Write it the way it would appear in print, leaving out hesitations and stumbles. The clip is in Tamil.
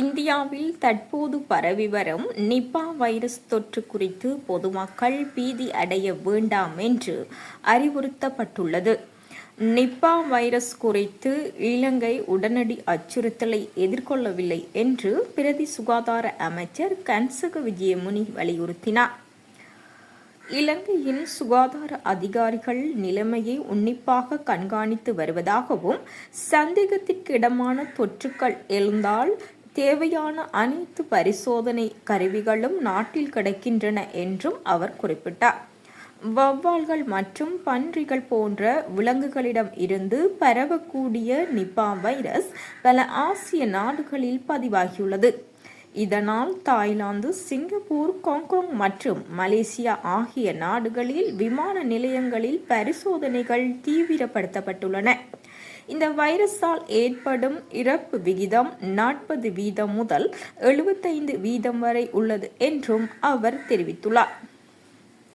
இந்தியாவில் தற்போது பரவி வரும் நிபா வைரஸ் தொற்று குறித்து பொதுமக்கள் பீதி அடைய வேண்டாம் என்று அறிவுறுத்தப்பட்டுள்ளது. நிபா வைரஸ் குறித்து இலங்கை உடனடி அச்சுறுத்தலை எதிர்கொள்ளவில்லை என்று பிரதி சுகாதார அமைச்சர் கன்சக விஜயமுனி வலியுறுத்தினார். இலங்கையின் சுகாதார அதிகாரிகள் நிலைமையை உன்னிப்பாக கண்காணித்து வருவதாகவும், சந்தேகத்திற்கிடமான தொற்றுக்கள் எழுந்தால் தேவையான அனைத்து பரிசோதனை கருவிகளும் நாட்டில் கிடைக்கின்றன என்றும் அவர் குறிப்பிட்டார். வௌவால்கள் மற்றும் பன்றிகள் போன்ற விலங்குகளிடம் இருந்து பரவக்கூடிய நிபா வைரஸ் பல ஆசிய நாடுகளில் பதிவாகியுள்ளது. இதனால் தாய்லாந்து, சிங்கப்பூர், ஹாங்காங் மற்றும் மலேசியா ஆகிய நாடுகளில் விமான நிலையங்களில் பரிசோதனைகள் தீவிரப்படுத்தப்பட்டுள்ளன. இந்த வைரஸால் ஏற்படும் இறப்பு விகிதம் 40% முதல் 75% வரை உள்ளது என்றும் அவர் தெரிவித்துள்ளார்.